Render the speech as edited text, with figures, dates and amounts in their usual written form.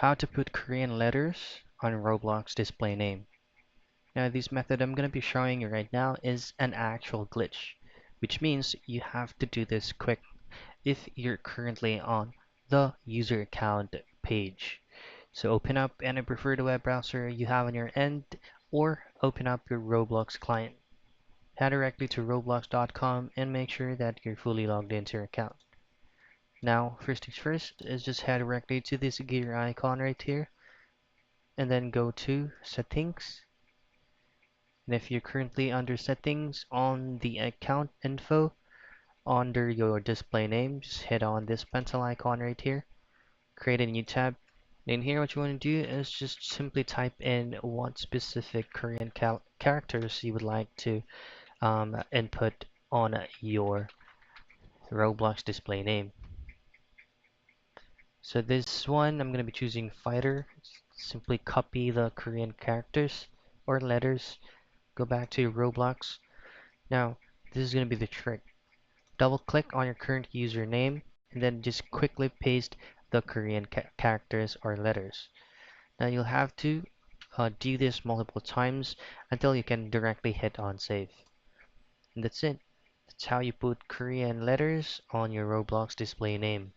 How to put Korean letters on Roblox display name. Now this method I'm going to be showing you right now is an actual glitch, which means you have to do this quick if you're currently on the user account page. So open up any preferred web browser you have on your end or open up your Roblox client. Head directly to roblox.com and make sure that you're fully logged into your account. Now, first things first is just head directly to this gear icon right here and then go to settings. And if you're currently under settings on the account info under your display name, just hit on this pencil icon right here, create a new tab. In here, what you want to do is just simply type in what specific Korean characters you would like to input on your Roblox display name. So this one, I'm going to be choosing fighter. Simply copy the Korean characters or letters. Go back to your Roblox. Now, this is going to be the trick. Double click on your current username and then just quickly paste the Korean characters or letters. Now you'll have to do this multiple times until you can directly hit on save. And that's it. That's how you put Korean letters on your Roblox display name.